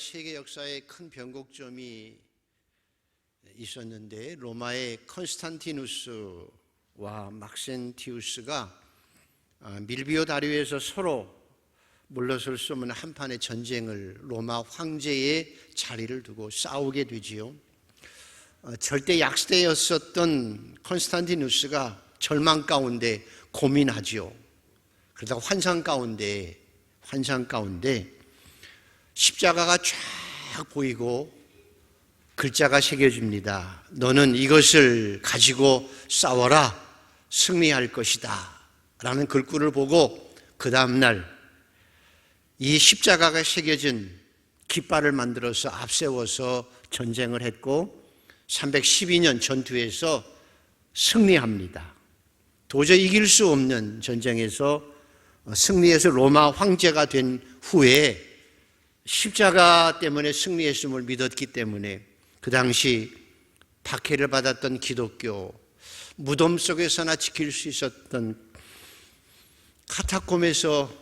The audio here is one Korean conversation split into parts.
세계 역사에 큰 변곡점이 있었는데, 로마의 컨스탄티누스와 막센티우스가 밀비오 다리오에서 서로 물러설 수 없는 한판의 전쟁을 로마 황제의 자리를 두고 싸우게 되지요. 절대 약세였었던 컨스탄티누스가 절망 가운데 고민하지요. 그러다가 환상 가운데 십자가가 쫙 보이고 글자가 새겨집니다. 너는 이것을 가지고 싸워라. 승리할 것이다. 라는 글귀를 보고 그 다음날 이 십자가가 새겨진 깃발을 만들어서 앞세워서 전쟁을 했고 312년 전투에서 승리합니다. 도저히 이길 수 없는 전쟁에서 승리해서 로마 황제가 된 후에 십자가 때문에 승리했음을 믿었기 때문에 그 당시 박해를 받았던 기독교, 무덤 속에서나 지킬 수 있었던 카타콤에서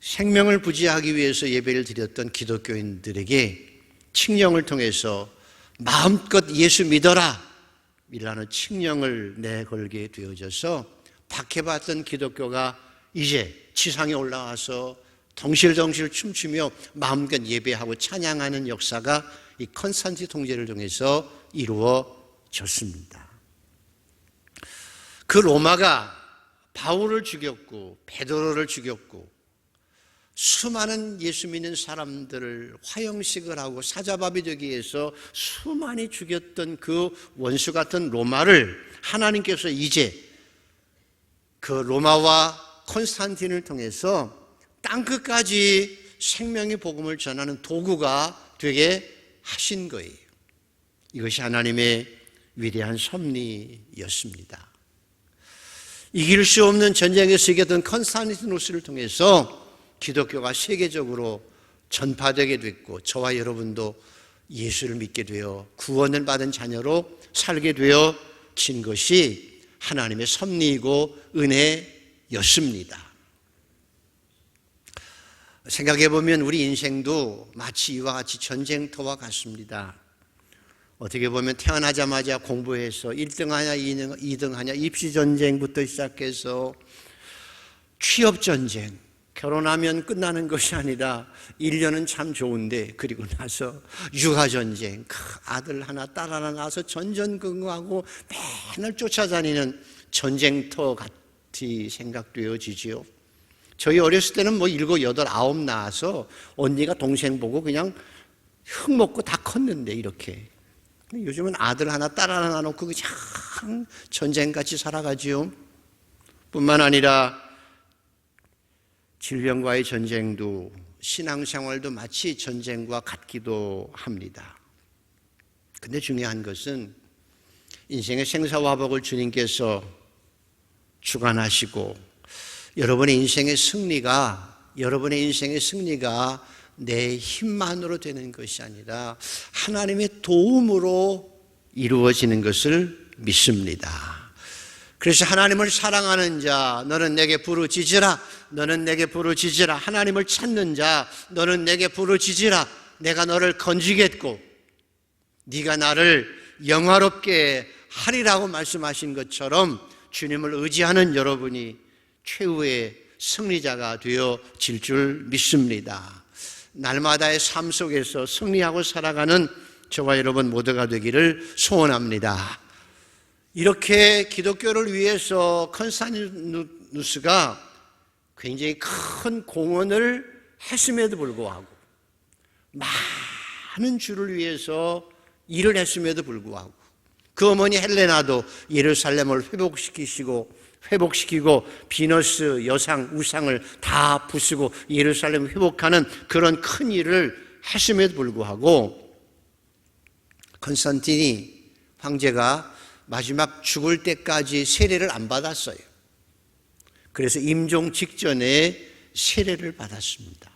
생명을 부지하기 위해서 예배를 드렸던 기독교인들에게 칙령을 통해서 마음껏 예수 믿어라 이라는 칙령을 내걸게 되어져서 박해받던 기독교가 이제 지상에 올라와서 덩실덩실 춤추며 마음껏 예배하고 찬양하는 역사가 이 컨스탄틴 통제를 통해서 이루어졌습니다. 그 로마가 바울을 죽였고 베드로를 죽였고 수많은 예수 믿는 사람들을 화형식을 하고 사자밥이 되기 위해서 수많이 죽였던 그 원수 같은 로마를 하나님께서 이제 그 로마와 컨스탄틴을 통해서 땅끝까지 생명의 복음을 전하는 도구가 되게 하신 거예요. 이것이 하나님의 위대한 섭리였습니다. 이길 수 없는 전쟁에서 이겼던 컨스탄티누스를 통해서 기독교가 세계적으로 전파되게 됐고 저와 여러분도 예수를 믿게 되어 구원을 받은 자녀로 살게 되어진 것이 하나님의 섭리이고 은혜였습니다. 생각해보면 우리 인생도 마치 이와 같이 전쟁터와 같습니다. 어떻게 보면 태어나자마자 공부해서 1등하냐 2등하냐 입시전쟁부터 시작해서 취업전쟁, 결혼하면 끝나는 것이 아니라 1년은 참 좋은데 그리고 나서 육아전쟁, 아들 하나 딸 하나 낳아서 전전긍긍하고 맨날 쫓아다니는 전쟁터 같이 생각되어지지요. 저희 어렸을 때는 7, 8, 9 낳아서 언니가 동생 보고 그냥 흙 먹고 다 컸는데 이렇게. 요즘은 아들 하나 딸 하나 놓고 그냥 전쟁같이 살아가지요. 뿐만 아니라 질병과의 전쟁도 신앙생활도 마치 전쟁과 같기도 합니다. 근데 중요한 것은 인생의 생사화복을 주님께서 주관하시고 여러분의 인생의 승리가 내 힘만으로 되는 것이 아니라 하나님의 도움으로 이루어지는 것을 믿습니다. 그래서 하나님을 사랑하는 자 너는 내게 부르짖으라. 너는 내게 부르짖으라. 하나님을 찾는 자 너는 내게 부르짖으라. 내가 너를 건지겠고 네가 나를 영화롭게 하리라고 말씀하신 것처럼 주님을 의지하는 여러분이 최후의 승리자가 되어질 줄 믿습니다. 날마다의 삶 속에서 승리하고 살아가는 저와 여러분 모두가 되기를 소원합니다. 이렇게 기독교를 위해서 컨스탄티누스가 굉장히 큰 공헌을 했음에도 불구하고 많은 주를 위해서 일을 했음에도 불구하고 그 어머니 헬레나도 예루살렘을 회복시키고 비너스 여상 우상을 다 부수고 예루살렘을 회복하는 그런 큰 일을 했음에도 불구하고 컨스탄틴이 황제가 마지막 죽을 때까지 세례를 안 받았어요. 그래서 임종 직전에 세례를 받았습니다.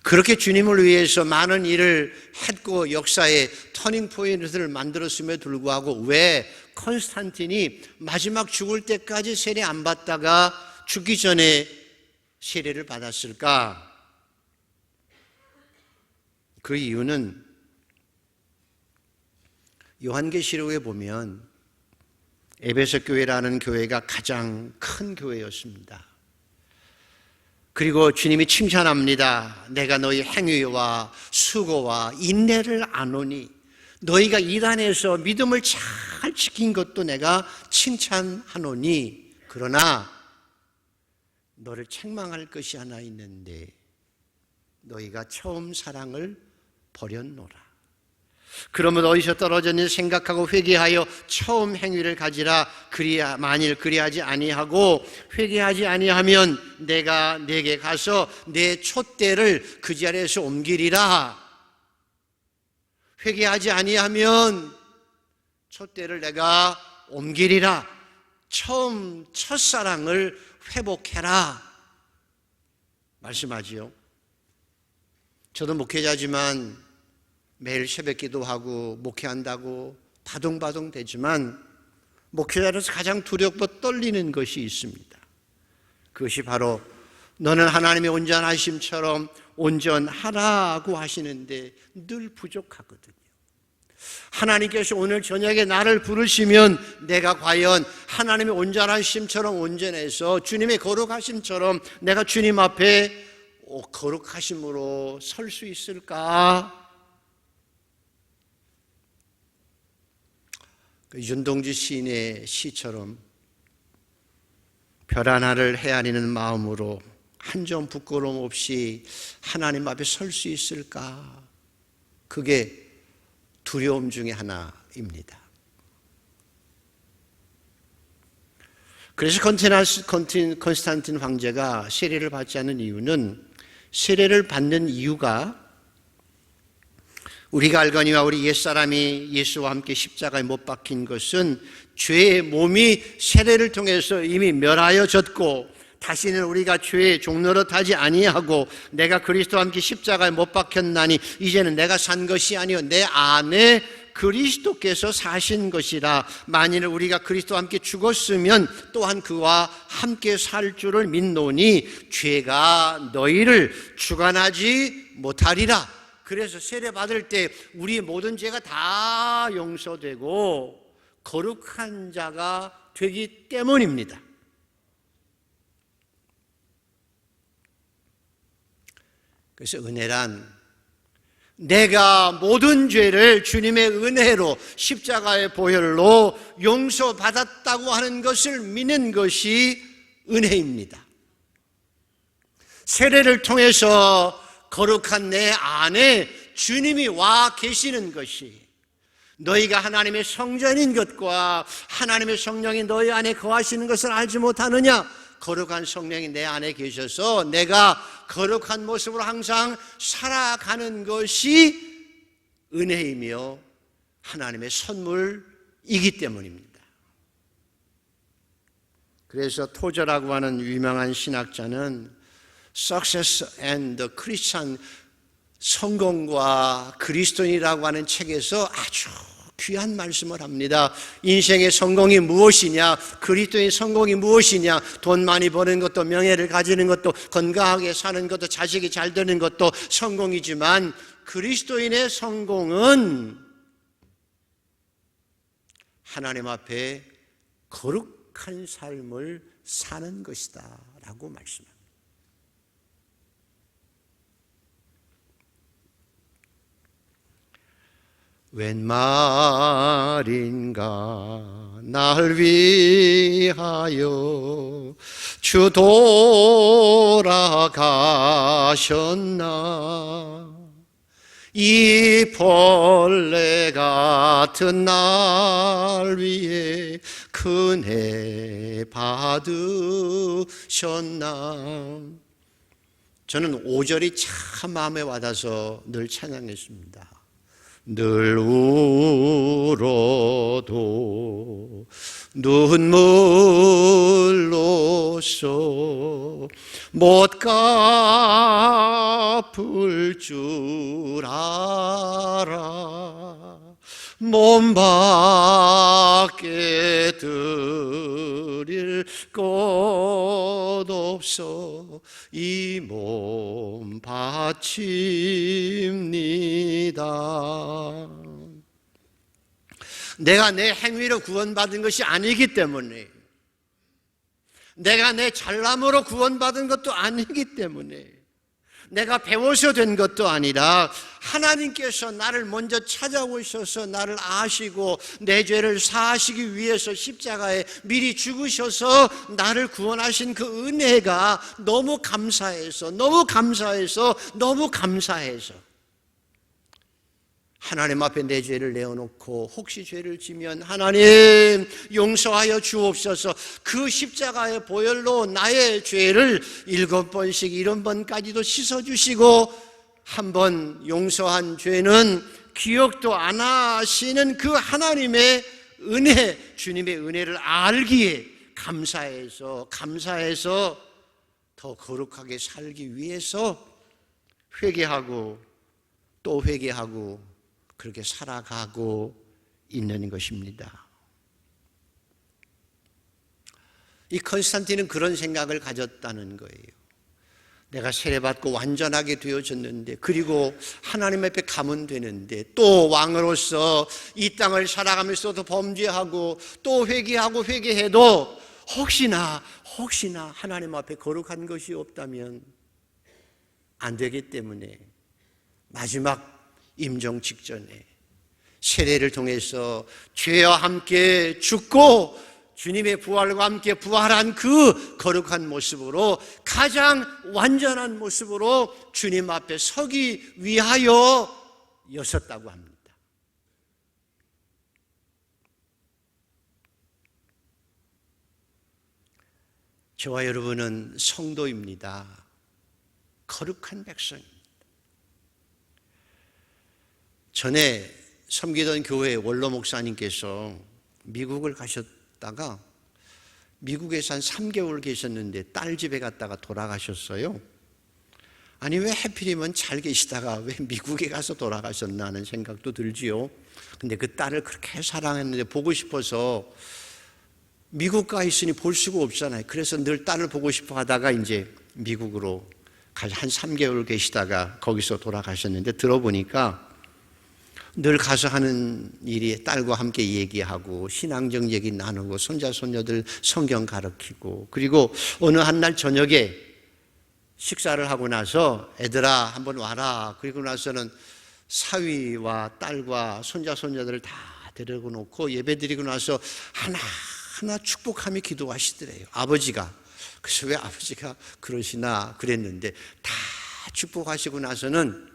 그렇게 주님을 위해서 많은 일을 했고 역사의 터닝 포인트를 만들었음에도 불구하고 왜 컨스탄틴이 마지막 죽을 때까지 세례 안 받다가 죽기 전에 세례를 받았을까? 그 이유는 요한계시록에 보면 에베소 교회라는 교회가 가장 큰 교회였습니다. 그리고 주님이 칭찬합니다. 내가 너희 행위와 수고와 인내를 아노니 너희가 일 안에서 믿음을 잘 지킨 것도 내가 칭찬하노니 그러나 너를 책망할 것이 하나 있는데 너희가 처음 사랑을 버렸노라. 그러면 어디서 떨어졌는지 생각하고 회개하여 처음 행위를 가지라. 만일 그리하지 아니하고 회개하지 아니하면 내가 네게 가서 내 촛대를 그 자리에서 옮기리라. 회개하지 아니하면 촛대를 내가 옮기리라. 처음 첫사랑을 회복해라 말씀하지요. 저도 목회자지만 매일 새벽 기도하고 목회한다고 바둥바둥 되지만 목회자로서 가장 두렵고 떨리는 것이 있습니다. 그것이 바로 너는 하나님의 온전하심처럼 온전하라고 하시는데 늘 부족하거든요. 하나님께서 오늘 저녁에 나를 부르시면 내가 과연 하나님의 온전하심처럼 온전해서 주님의 거룩하심처럼 내가 주님 앞에 거룩하심으로 설 수 있을까? 윤동주 시인의 시처럼 별 하나를 헤아리는 마음으로 한 점 부끄러움 없이 하나님 앞에 설 수 있을까? 그게 두려움 중에 하나입니다. 그래서 컨스탄틴 황제가 세례를 받지 않는 이유는 세례를 받는 이유가 우리가 알거니와 우리 옛사람이 예수와 함께 십자가에 못 박힌 것은 죄의 몸이 세례를 통해서 이미 멸하여졌고 다시는 우리가 죄의 종노릇하지 아니하고 내가 그리스도와 함께 십자가에 못 박혔나니 이제는 내가 산 것이 아니요 내 안에 그리스도께서 사신 것이라. 만일 우리가 그리스도와 함께 죽었으면 또한 그와 함께 살 줄을 믿노니 죄가 너희를 주관하지 못하리라. 그래서 세례 받을 때 우리의 모든 죄가 다 용서되고 거룩한 자가 되기 때문입니다. 그래서 은혜란 내가 모든 죄를 주님의 은혜로 십자가의 보혈로 용서받았다고 하는 것을 믿는 것이 은혜입니다. 세례를 통해서 거룩한 내 안에 주님이 와 계시는 것이 너희가 하나님의 성전인 것과 하나님의 성령이 너희 안에 거하시는 것을 알지 못하느냐? 거룩한 성령이 내 안에 계셔서 내가 거룩한 모습으로 항상 살아가는 것이 은혜이며 하나님의 선물이기 때문입니다. 그래서 토저라고 하는 유명한 신학자는 Success and the Christian, 성공과 그리스도인이라고 하는 책에서 아주 귀한 말씀을 합니다. 인생의 성공이 무엇이냐? 그리스도인 성공이 무엇이냐? 돈 많이 버는 것도, 명예를 가지는 것도, 건강하게 사는 것도, 자식이 잘 되는 것도 성공이지만 그리스도인의 성공은 하나님 앞에 거룩한 삶을 사는 것이다 라고 말씀합니다. 웬 말인가 날 위하여 주 돌아가셨나. 이 벌레 같은 날 위해 큰애 받으셨나. 저는 5절이 참 마음에 와닿아서 늘 찬양했습니다. 늘 울어도 눈물로써 못 갚을 줄 알아. 몸 밖에 드릴 것 주옵소. 이 몸 바칩니다. 내가 내 행위로 구원받은 것이 아니기 때문에, 내가 내 잘남으로 구원받은 것도 아니기 때문에, 내가 배워서 된 것도 아니라 하나님께서 나를 먼저 찾아오셔서 나를 아시고 내 죄를 사하시기 위해서 십자가에 미리 죽으셔서 나를 구원하신 그 은혜가 너무 감사해서 하나님 앞에 내 죄를 내어놓고 혹시 죄를 지면 하나님 용서하여 주옵소서. 그 십자가의 보혈로 나의 죄를 7번씩 70번까지도 씻어주시고 한 번 용서한 죄는 기억도 안 하시는 그 하나님의 은혜, 주님의 은혜를 알기에 감사해서 더 거룩하게 살기 위해서 회개하고 또 회개하고 그렇게 살아가고 있는 것입니다. 이 컨스탄틴은 그런 생각을 가졌다는 거예요. 내가 세례받고 완전하게 되어졌는데, 그리고 하나님 앞에 가면 되는데, 또 왕으로서 이 땅을 살아가면서도 범죄하고 또 회개하고 회개해도 혹시나 하나님 앞에 거룩한 것이 없다면 안 되기 때문에 마지막 임종 직전에 세례를 통해서 죄와 함께 죽고 주님의 부활과 함께 부활한 그 거룩한 모습으로, 가장 완전한 모습으로 주님 앞에 서기 위하여 여섰다고 합니다. 저와 여러분은 성도입니다. 거룩한 백성입니다. 전에 섬기던 교회 원로 목사님께서 미국을 가셨다가 미국에서 한 3개월 계셨는데 딸 집에 갔다가 돌아가셨어요. 아니, 왜 하필이면 잘 계시다가 왜 미국에 가서 돌아가셨나 하는 생각도 들지요. 근데 그 딸을 그렇게 사랑했는데 보고 싶어서, 미국 가 있으니 볼 수가 없잖아요. 그래서 늘 딸을 보고 싶어 하다가 이제 미국으로 가서 한 3개월 계시다가 거기서 돌아가셨는데, 들어보니까 늘 가서 하는 일이 딸과 함께 얘기하고 신앙적 얘기 나누고 손자 손녀들 성경 가르치고, 그리고 어느 한날 저녁에 식사를 하고 나서 애들아 한번 와라. 그리고 나서는 사위와 딸과 손자 손녀들을 다 데리고 놓고 예배드리고 나서 하나하나 축복하며 기도하시더래요, 아버지가. 그래서 왜 아버지가 그러시나 그랬는데, 다 축복하시고 나서는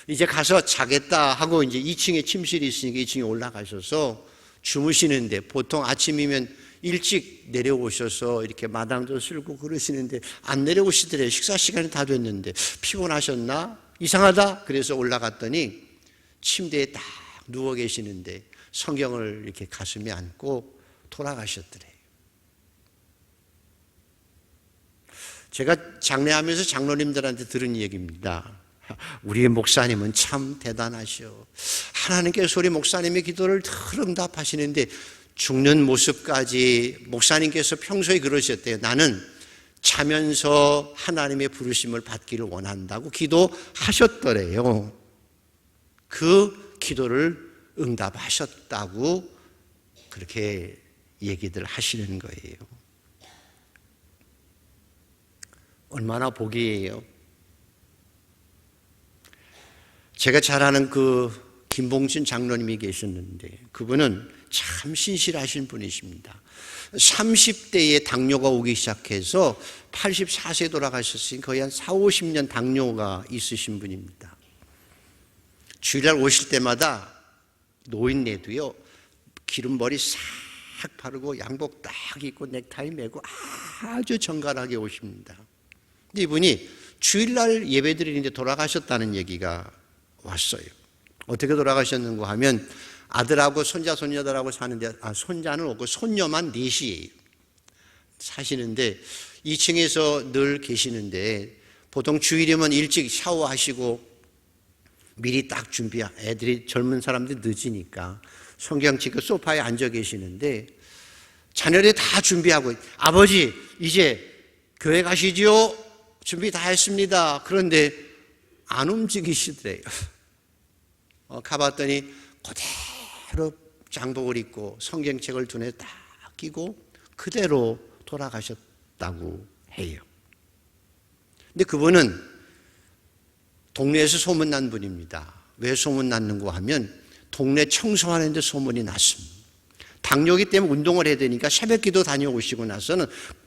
이제 가서 자겠다 하고 이제 2층에 침실이 있으니까 2층에 올라가셔서 주무시는데, 보통 아침이면 일찍 내려오셔서 이렇게 마당도 쓸고 그러시는데 안 내려오시더래요. 식사 시간이 다 됐는데 피곤하셨나? 이상하다. 그래서 올라갔더니 침대에 딱 누워 계시는데 성경을 이렇게 가슴에 안고 돌아가셨더래요. 제가 장례하면서 장로님들한테 들은 얘기입니다. 우리의 목사님은 참 대단하시오. 하나님께서 우리 목사님의 기도를 늘 응답하시는데 죽는 모습까지 목사님께서 평소에 그러셨대요. 나는 자면서 하나님의 부르심을 받기를 원한다고 기도하셨더래요. 그 기도를 응답하셨다고 그렇게 얘기들 하시는 거예요. 얼마나 복이에요. 제가 잘 아는 그 김봉진 장로님이 계셨는데, 그분은 참 신실하신 분이십니다. 30대에 당뇨가 오기 시작해서 84세에 돌아가셨으니 거의 한 4, 50년 당뇨가 있으신 분입니다. 주일날 오실 때마다 노인네도요, 기름머리 싹 바르고 양복 딱 입고 넥타이 메고 아주 정갈하게 오십니다. 근데 이분이 주일날 예배드리는데 돌아가셨다는 얘기가 왔어요. 어떻게 돌아가셨는가 하면, 아들하고 손자 손녀들하고 사는데, 손자는 없고 손녀만 넷이에요. 사시는데 2층에서 늘 계시는데, 보통 주일이면 일찍 샤워하시고 미리 딱 애들이 젊은 사람들이 늦으니까 성경 찍고 소파에 앉아 계시는데, 자녀들이 다 준비하고, 아버지 이제 교회 가시지요? 준비 다 했습니다. 그런데 안 움직이시더래요. 가봤더니 그대로 장복을 입고 성경책을 눈에 딱 끼고 그대로 돌아가셨다고 해요. 근데 그분은 동네에서 소문난 분입니다. 왜 소문났는가 하면 동네 청소하는데 소문이 났습니다. 당뇨기 때문에 운동을 해야 되니까 새벽기도 다녀오시고 나서는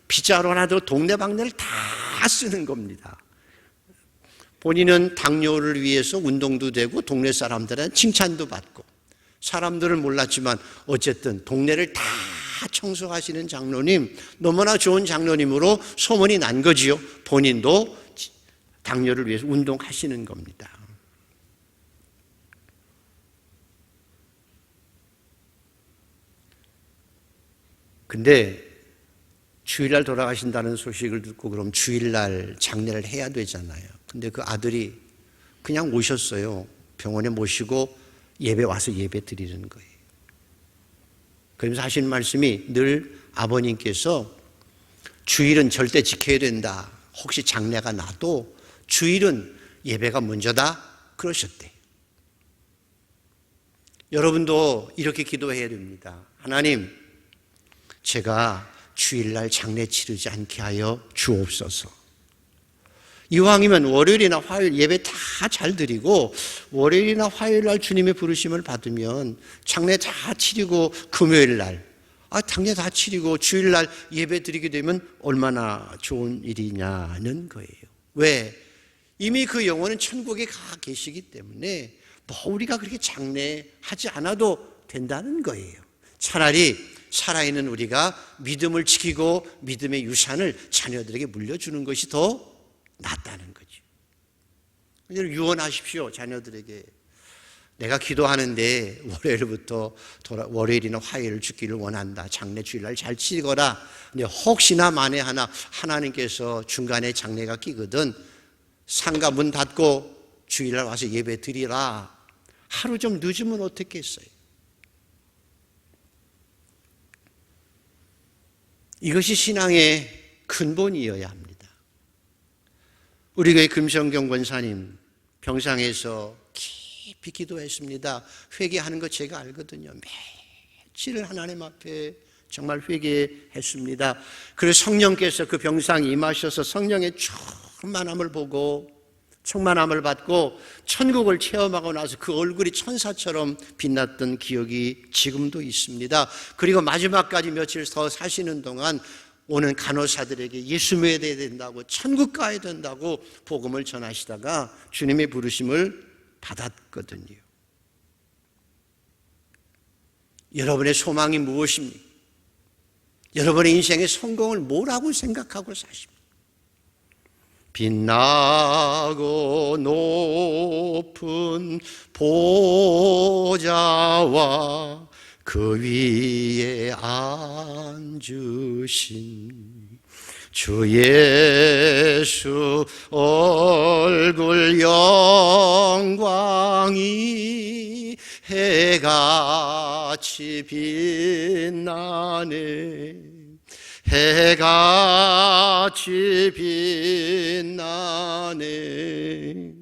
빗자루 하나 들어 동네방네를 다 쓰는 겁니다. 본인은 당뇨를 위해서 운동도 되고 동네 사람들한테 칭찬도 받고, 사람들은 몰랐지만 어쨌든 동네를 다 청소하시는 장로님, 너무나 좋은 장로님으로 소문이 난 거지요. 본인도 당뇨를 위해서 운동하시는 겁니다. 근데 주일날 돌아가신다는 소식을 듣고 그럼 주일날 장례를 해야 되잖아요. 근데 그 아들이 그냥 오셨어요. 병원에 모시고 예배 와서 예배 드리는 거예요. 그러면서 하신 말씀이 늘 아버님께서 주일은 절대 지켜야 된다. 혹시 장례가 나도 주일은 예배가 먼저다 그러셨대요. 여러분도 이렇게 기도해야 됩니다. 하나님, 제가 주일날 장례 치르지 않게 하여 주옵소서. 이왕이면 월요일이나 화요일 예배 다 잘 드리고 월요일이나 화요일날 주님의 부르심을 받으면 장례 다 치르고 금요일날 장례 다 치르고 주일날 예배 드리게 되면 얼마나 좋은 일이냐는 거예요. 왜? 이미 그 영혼은 천국에 가 계시기 때문에 우리가 그렇게 장례하지 않아도 된다는 거예요. 차라리 살아있는 우리가 믿음을 지키고 믿음의 유산을 자녀들에게 물려주는 것이 더 낫다는 거죠. 유언하십시오, 자녀들에게. 내가 기도하는데 월요일이나 화요일 죽기를 원한다. 장례 주일날 잘 치거라. 근데 혹시나 만에 하나님께서 중간에 장례가 끼거든 상가 문 닫고 주일날 와서 예배 드리라. 하루 좀 늦으면 어떻겠어요? 이것이 신앙의 근본이어야 합니다. 우리 교회 금성경 권사님 병상에서 깊이 기도했습니다. 회개하는 거 제가 알거든요. 며칠 하나님 앞에 정말 회개했습니다. 그래서 성령께서 그 병상에 임하셔서 성령의 충만함을 보고 충만함을 받고 천국을 체험하고 나서 그 얼굴이 천사처럼 빛났던 기억이 지금도 있습니다. 그리고 마지막까지 며칠 더 사시는 동안 오는 간호사들에게 예수 믿어야 된다고 천국 가야 된다고 복음을 전하시다가 주님의 부르심을 받았거든요. 여러분의 소망이 무엇입니까? 여러분의 인생의 성공을 뭐라고 생각하고 사십니까? 빛나고 높은 보좌와 그 위에 앉으신 주 예수 얼굴 영광이 해같이 빛나네. 해같이 빛나네.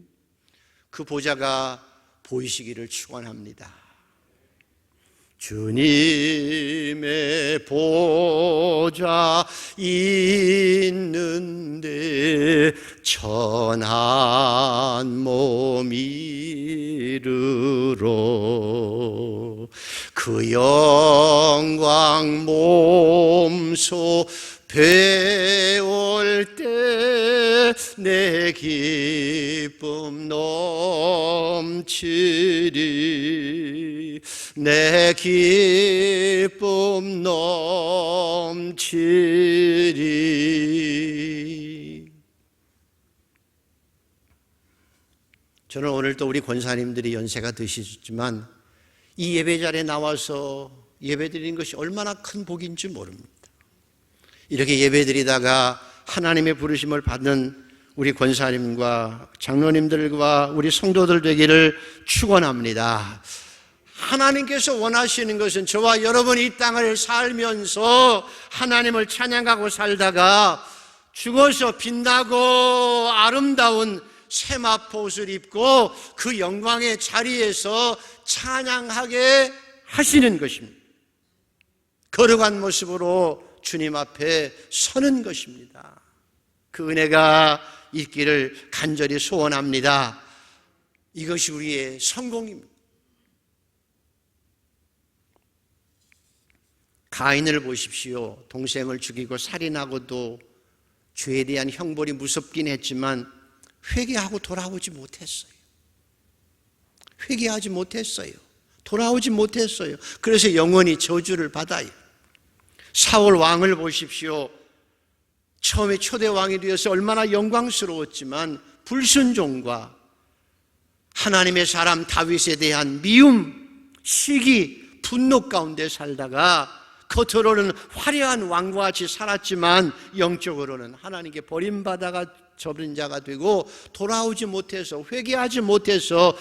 그 보좌가 보이시기를 축원합니다. 주님의 보좌 있는데 천한 몸 이르러 그 영광 몸소 배울 때 내 기쁨 넘치리. 내 기쁨 넘치리. 저는 오늘 또 우리 권사님들이 연세가 드시지만 이 예배 자리에 나와서 예배 드리는 것이 얼마나 큰 복인지 모릅니다. 이렇게 예배 드리다가 하나님의 부르심을 받는 우리 권사님과 장로님들과 우리 성도들 되기를 축원합니다. 하나님께서 원하시는 것은 저와 여러분이 이 땅을 살면서 하나님을 찬양하고 살다가 죽어서 빛나고 아름다운 세마포 옷을 입고 그 영광의 자리에서 찬양하게 하시는 것입니다. 거룩한 모습으로 주님 앞에 서는 것입니다. 그 은혜가 있기를 간절히 소원합니다. 이것이 우리의 성공입니다. 가인을 보십시오. 동생을 죽이고 살인하고도 죄에 대한 형벌이 무섭긴 했지만 회개하고 돌아오지 못했어요. 회개하지 못했어요. 돌아오지 못했어요. 그래서 영원히 저주를 받아요. 사울 왕을 보십시오. 처음에 초대 왕이 되어서 얼마나 영광스러웠지만 불순종과 하나님의 사람 다윗에 대한 미움, 시기, 분노 가운데 살다가 겉으로는 화려한 왕과 같이 살았지만 영적으로는 하나님께 버림받아가 접은 자가 되고 돌아오지 못해서 회개하지 못해서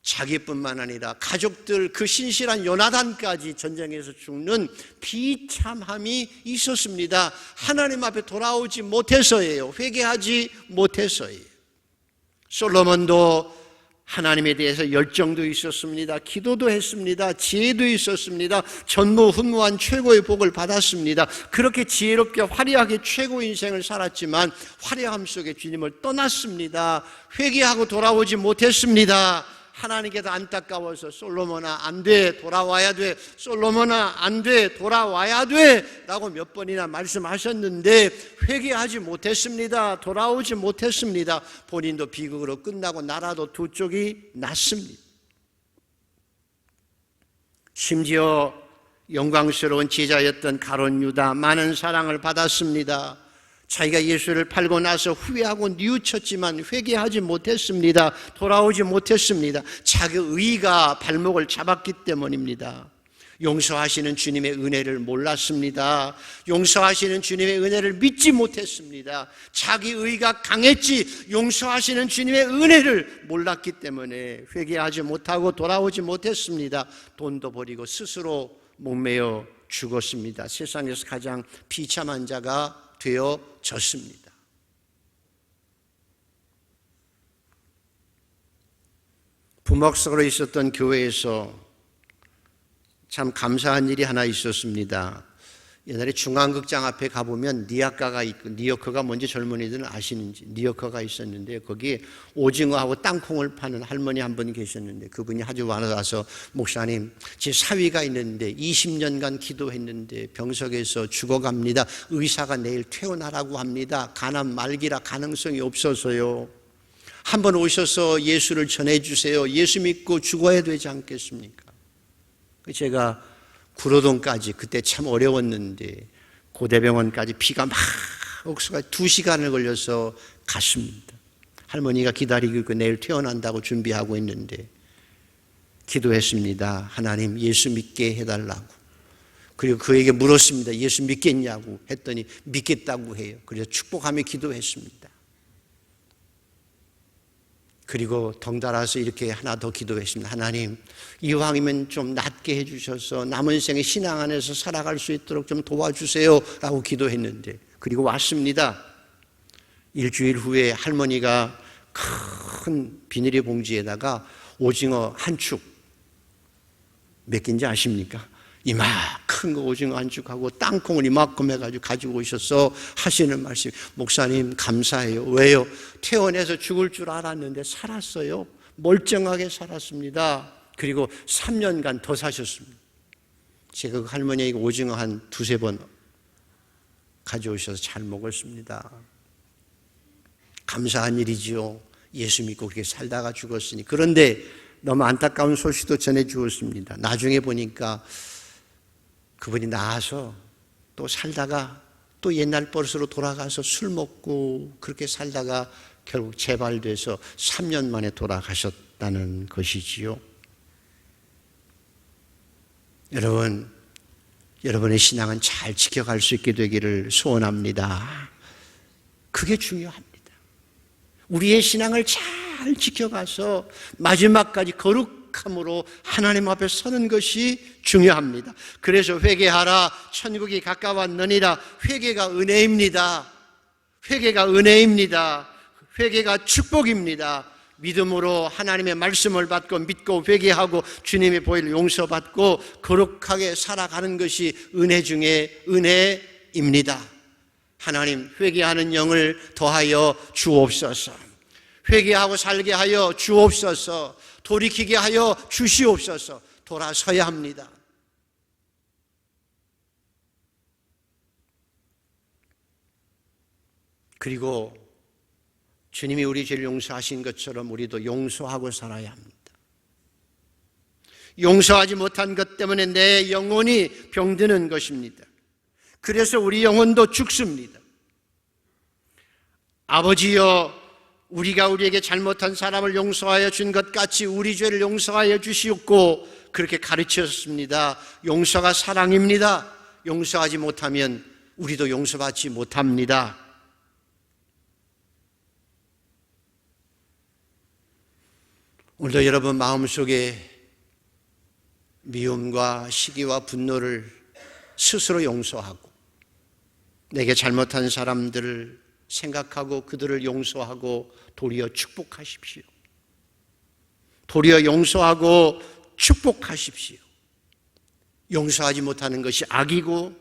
자기뿐만 아니라 가족들 그 신실한 요나단까지 전쟁에서 죽는 비참함이 있었습니다. 하나님 앞에 돌아오지 못해서예요. 회개하지 못해서예요. 솔로몬도 하나님에 대해서 열정도 있었습니다. 기도도 했습니다. 지혜도 있었습니다. 전무후무한 최고의 복을 받았습니다. 그렇게 지혜롭게 화려하게 최고 인생을 살았지만 화려함 속에 주님을 떠났습니다. 회개하고 돌아오지 못했습니다. 하나님께서 안타까워서 솔로몬아 안 돼, 돌아와야 돼. 솔로몬아 안 돼, 돌아와야 돼 라고 몇 번이나 말씀하셨는데 회개하지 못했습니다. 돌아오지 못했습니다. 본인도 비극으로 끝나고 나라도 두 쪽이 났습니다. 심지어 영광스러운 제자였던 가룟 유다 많은 사랑을 받았습니다. 자기가 예수를 팔고 나서 후회하고 뉘우쳤지만 회개하지 못했습니다. 돌아오지 못했습니다. 자기 의가 발목을 잡았기 때문입니다. 용서하시는 주님의 은혜를 몰랐습니다. 용서하시는 주님의 은혜를 믿지 못했습니다. 자기 의가 강했지 용서하시는 주님의 은혜를 몰랐기 때문에 회개하지 못하고 돌아오지 못했습니다. 돈도 버리고 스스로 목매어 죽었습니다. 세상에서 가장 비참한 자가 되어졌습니다. 부목석으로 있었던 교회에서 참 감사한 일이 하나 있었습니다. 옛날에 중앙극장 앞에 가보면 니아카가 있고, 니어커가 뭔지 젊은이들은 아시는지, 니어커가 있었는데 거기에 오징어하고 땅콩을 파는 할머니 한 분 계셨는데 그분이 아주 와서 목사님 제 사위가 있는데 20년간 기도했는데 병석에서 죽어갑니다. 의사가 내일 퇴원하라고 합니다. 간암 말기라 가능성이 없어서요. 한번 오셔서 예수를 전해주세요. 예수 믿고 죽어야 되지 않겠습니까? 제가 구로동까지 그때 참 어려웠는데 고대병원까지 비가 막 옥수가 2시간을 걸려서 갔습니다. 할머니가 기다리고 있고 내일 퇴원한다고 준비하고 있는데 기도했습니다. 하나님 예수 믿게 해달라고. 그리고 그에게 물었습니다. 예수 믿겠냐고 했더니 믿겠다고 해요. 그래서 축복하며 기도했습니다. 그리고 덩달아서 이렇게 하나 더 기도했습니다. 하나님 이왕이면 좀 낫게 해주셔서 남은 생에 신앙 안에서 살아갈 수 있도록 좀 도와주세요 라고 기도했는데 그리고 왔습니다. 일주일 후에 할머니가 큰 비닐의 봉지에다가 오징어 한 축, 몇 개인지 아십니까? 이만큰 거 오징어 한 축하고 땅콩을 이만큼 해가지고 가지고 오셔서 하시는 말씀, 목사님 감사해요. 왜요? 퇴원해서 죽을 줄 알았는데 살았어요. 멀쩡하게 살았습니다. 그리고 3년간 더 사셨습니다. 제가 그 할머니에게 오징어 한 2-3번 가져오셔서 잘 먹었습니다. 감사한 일이지요. 예수 믿고 그렇게 살다가 죽었으니. 그런데 너무 안타까운 소식도 전해주었습니다. 나중에 보니까 그분이 나아서 또 살다가 또 옛날 버릇으로 돌아가서 술 먹고 그렇게 살다가 결국 재발돼서 3년 만에 돌아가셨다는 것이지요. 여러분, 여러분의 신앙은 잘 지켜갈 수 있게 되기를 소원합니다. 그게 중요합니다. 우리의 신앙을 잘 지켜가서 마지막까지 거룩함으로 하나님 앞에 서는 것이 중요합니다. 그래서 회개하라, 천국이 가까웠느니라. 회개가 은혜입니다. 회개가 은혜입니다. 회개가 축복입니다. 믿음으로 하나님의 말씀을 받고 믿고 회개하고 주님의 보혈을 용서받고 거룩하게 살아가는 것이 은혜 중에 은혜입니다. 하나님, 회개하는 영을 더하여 주옵소서. 회개하고 살게 하여 주옵소서. 돌이키게 하여 주시옵소서. 돌아서야 합니다. 그리고 주님이 우리 죄를 용서하신 것처럼 우리도 용서하고 살아야 합니다. 용서하지 못한 것 때문에 내 영혼이 병드는 것입니다. 그래서 우리 영혼도 죽습니다. 아버지여, 우리가 우리에게 잘못한 사람을 용서하여 준 것 같이 우리 죄를 용서하여 주시옵고 그렇게 가르치셨습니다. 용서가 사랑입니다. 용서하지 못하면 우리도 용서받지 못합니다. 오늘도 여러분 마음속에 미움과 시기와 분노를 스스로 용서하고 내게 잘못한 사람들을 생각하고 그들을 용서하고 도리어 축복하십시오. 도리어 용서하고 축복하십시오. 용서하지 못하는 것이 악이고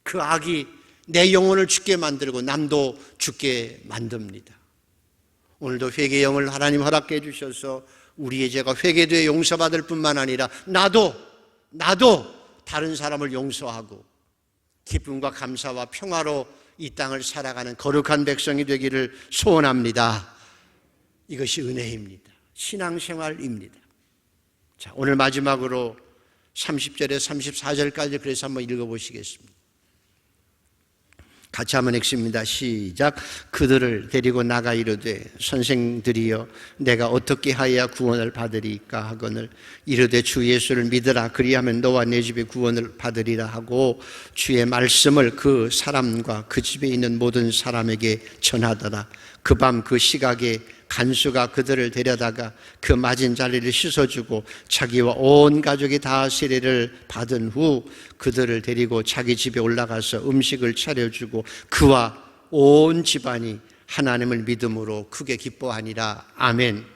그 악이 내 영혼을 죽게 만들고 남도 죽게 만듭니다. 오늘도 회개의 영을 하나님 허락해 주셔서 우리의 죄가 회개되어 용서받을 뿐만 아니라 나도 다른 사람을 용서하고 기쁨과 감사와 평화로 이 땅을 살아가는 거룩한 백성이 되기를 소원합니다. 이것이 은혜입니다. 신앙생활입니다. 자, 오늘 마지막으로 30절에 34절까지 그래서 한번 읽어보시겠습니다. 같이 한번 읽습니다. 시작. 그들을 데리고 나가 이르되 선생들이여 내가 어떻게 하여야 구원을 받으리까 하거늘 이르되 주 예수를 믿으라 그리하면 너와 내 집에 구원을 받으리라 하고 주의 말씀을 그 사람과 그 집에 있는 모든 사람에게 전하더라. 그 밤 그 시각에 간수가 그들을 데려다가 그 맞은 자리를 씻어주고 자기와 온 가족이 다 세례를 받은 후 그들을 데리고 자기 집에 올라가서 음식을 차려주고 그와 온 집안이 하나님을 믿음으로 크게 기뻐하니라. 아멘.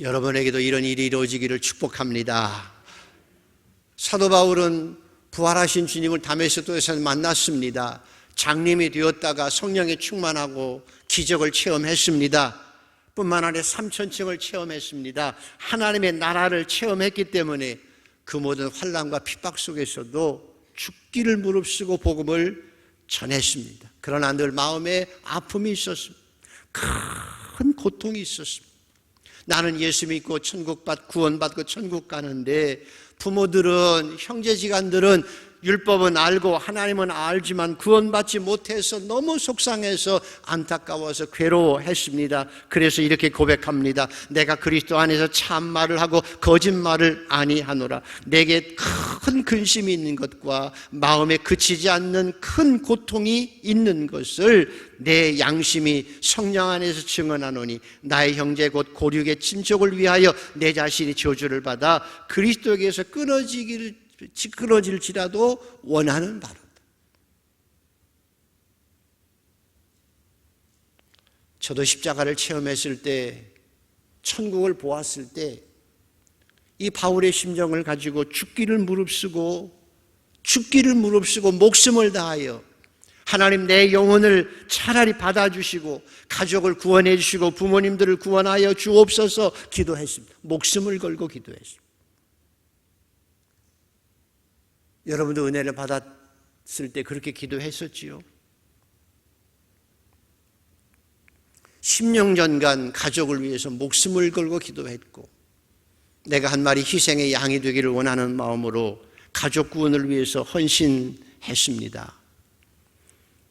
여러분에게도 이런 일이 이루어지기를 축복합니다. 사도 바울은 부활하신 주님을 다메섹도에서 만났습니다. 장님이 되었다가 성령에 충만하고 기적을 체험했습니다. 뿐만 아니라 3,000층을 체험했습니다. 하나님의 나라를 체험했기 때문에 그 모든 환난과 핍박 속에서도 죽기를 무릅쓰고 복음을 전했습니다. 그러나 늘 마음에 아픔이 있었습니다. 큰 고통이 있었습니다. 나는 예수 믿고 구원받고 천국 가는데 부모들은, 형제지간들은 율법은 알고 하나님은 알지만 구원받지 못해서 너무 속상해서 안타까워서 괴로워했습니다. 그래서 이렇게 고백합니다. 내가 그리스도 안에서 참말을 하고 거짓말을 아니하노라. 내게 큰 근심이 있는 것과 마음에 그치지 않는 큰 고통이 있는 것을 내 양심이 성령 안에서 증언하노니 나의 형제 곧 고륙의 친족을 위하여 내 자신이 저주를 받아 그리스도에게서 끊어질지라도 원하는 바로다. 저도 십자가를 체험했을 때, 천국을 보았을 때 이 바울의 심정을 가지고 죽기를 무릅쓰고 목숨을 다하여 하나님 내 영혼을 차라리 받아주시고 가족을 구원해 주시고 부모님들을 구원하여 주옵소서 기도했습니다. 목숨을 걸고 기도했습니다. 여러분도 은혜를 받았을 때 그렇게 기도했었지요? 10년간 가족을 위해서 목숨을 걸고 기도했고 내가 한 마리 희생의 양이 되기를 원하는 마음으로 가족 구원을 위해서 헌신했습니다.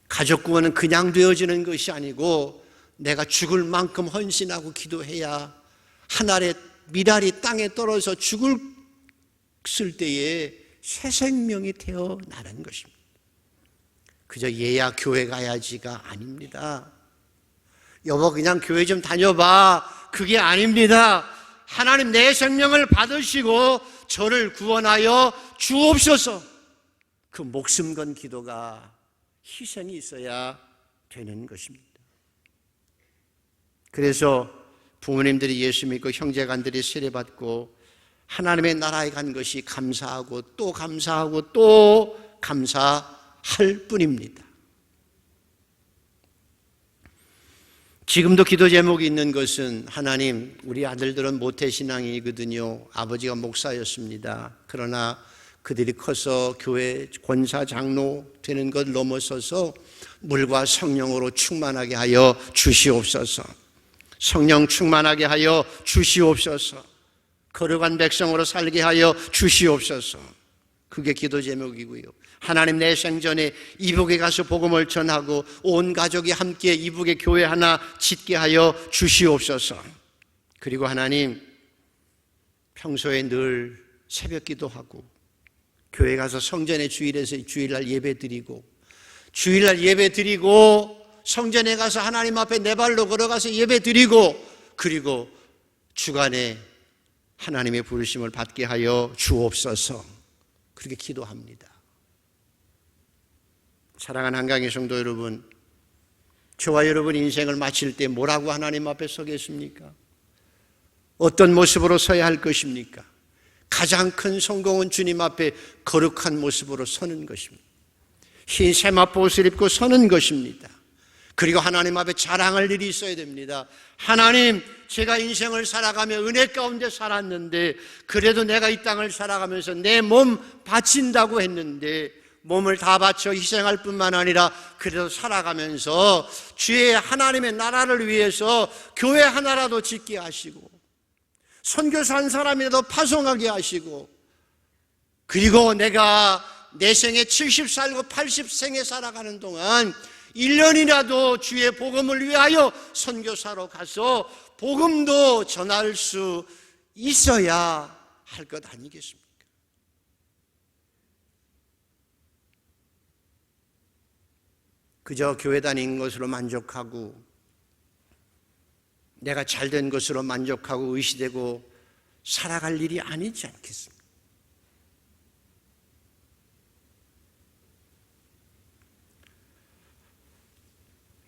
가족 구원은 그냥 되어지는 것이 아니고 내가 죽을 만큼 헌신하고 기도해야 한 알의 밀알이 땅에 떨어져 죽을 때에 새 생명이 태어나는 것입니다. 그저 얘야 교회 가야지가 아닙니다. 여보 그냥 교회 좀 다녀봐, 그게 아닙니다. 하나님 내 생명을 받으시고 저를 구원하여 주옵소서. 그 목숨 건 기도가 희생이 있어야 되는 것입니다. 그래서 부모님들이 예수 믿고 형제간들이 세례받고 하나님의 나라에 간 것이 감사하고 또 감사하고 또 감사할 뿐입니다. 지금도 기도 제목이 있는 것은 하나님, 우리 아들들은 모태신앙이거든요. 아버지가 목사였습니다. 그러나 그들이 커서 교회 권사 장로 되는 것 넘어서서 물과 성령으로 충만하게 하여 주시옵소서. 성령 충만하게 하여 주시옵소서. 거룩한 백성으로 살게 하여 주시옵소서. 그게 기도 제목이고요. 하나님, 내 생전에 이북에 가서 복음을 전하고 온 가족이 함께 이북에 교회 하나 짓게 하여 주시옵소서. 그리고 하나님, 평소에 늘 새벽 기도하고 교회 가서 성전에 주일날 예배 드리고 주일날 예배 드리고 성전에 가서 하나님 앞에 내 발로 걸어가서 예배 드리고 그리고 주간에 하나님의 부르심을 받게 하여 주옵소서. 그렇게 기도합니다. 사랑하는 한강의 성도 여러분, 저와 여러분 인생을 마칠 때 뭐라고 하나님 앞에 서겠습니까? 어떤 모습으로 서야 할 것입니까? 가장 큰 성공은 주님 앞에 거룩한 모습으로 서는 것입니다. 흰 세마포 옷을 입고 서는 것입니다. 그리고 하나님 앞에 자랑할 일이 있어야 됩니다. 하나님, 제가 인생을 살아가며 은혜 가운데 살았는데 그래도 내가 이 땅을 살아가면서 내 몸 바친다고 했는데 몸을 다 바쳐 희생할 뿐만 아니라 그래도 살아가면서 주의 하나님의 나라를 위해서 교회 하나라도 짓게 하시고 선교사 한 사람이라도 파송하게 하시고 그리고 내가 내 생에 70살고 80생에 살아가는 동안 1년이라도 주의 복음을 위하여 선교사로 가서 복음도 전할 수 있어야 할 것 아니겠습니까? 그저 교회 다니는 것으로 만족하고 내가 잘된 것으로 만족하고 의시되고 살아갈 일이 아니지 않겠습니까?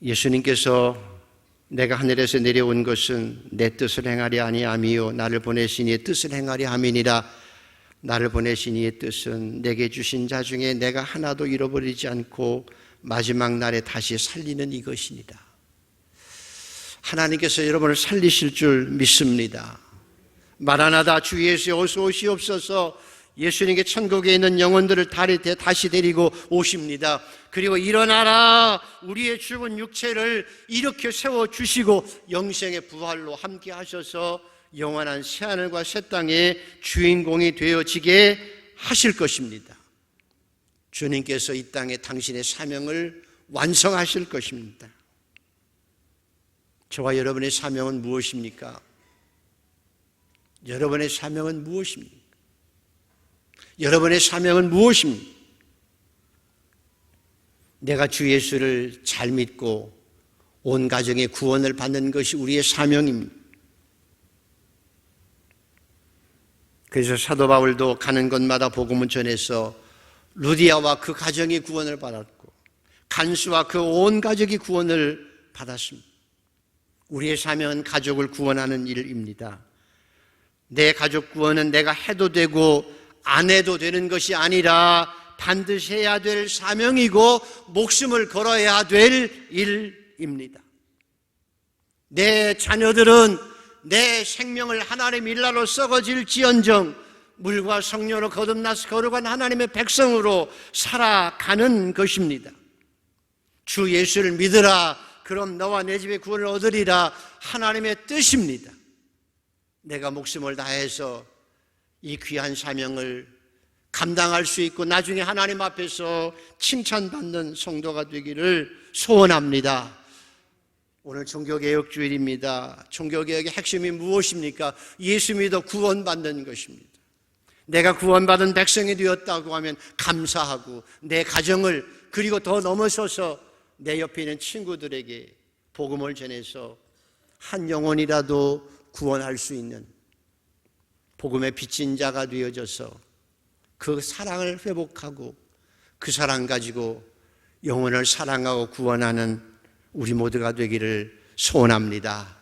예수님께서 내가 하늘에서 내려온 것은 내 뜻을 행하리 아니함이요 나를 보내신 이의 뜻을 행하리 함이니라. 나를 보내신 이의 뜻은 내게 주신 자 중에 내가 하나도 잃어버리지 않고 마지막 날에 다시 살리는 이것이니라. 하나님께서 여러분을 살리실 줄 믿습니다. 마라나다, 주 예수여 어서 오시옵소서. 예수님께 천국에 있는 영혼들을 다시 데리고 오십니다. 그리고 일어나라, 우리의 죽은 육체를 일으켜 세워주시고 영생의 부활로 함께 하셔서 영원한 새하늘과 새 땅의 주인공이 되어지게 하실 것입니다. 주님께서 이 땅에 당신의 사명을 완성하실 것입니다. 저와 여러분의 사명은 무엇입니까? 여러분의 사명은 무엇입니까? 여러분의 사명은 무엇입니까? 내가 주 예수를 잘 믿고 온 가정의 구원을 받는 것이 우리의 사명입니다. 그래서 사도 바울도 가는 곳마다 복음을 전해서 루디아와 그 가정이 구원을 받았고 간수와 그 온 가족이 구원을 받았습니다. 우리의 사명은 가족을 구원하는 일입니다. 내 가족 구원은 내가 해도 되고 안 해도 되는 것이 아니라 반드시 해야 될 사명이고 목숨을 걸어야 될 일입니다. 내 자녀들은 내 생명을 하나님 일나로 썩어질지언정 물과 성령으로 거듭나서 거룩한 하나님의 백성으로 살아가는 것입니다. 주 예수를 믿으라, 그럼 너와 내 집에 구원을 얻으리라, 하나님의 뜻입니다. 내가 목숨을 다해서 이 귀한 사명을 감당할 수 있고 나중에 하나님 앞에서 칭찬받는 성도가 되기를 소원합니다. 오늘 종교개혁주일입니다. 종교개혁의 핵심이 무엇입니까? 예수 믿어 구원받는 것입니다. 내가 구원받은 백성이 되었다고 하면 감사하고 내 가정을 그리고 더 넘어서서 내 옆에 있는 친구들에게 복음을 전해서 한 영혼이라도 구원할 수 있는 복음의 빚진 자가 되어져서 그 사랑을 회복하고 그 사랑 가지고 영혼을 사랑하고 구원하는 우리 모두가 되기를 소원합니다.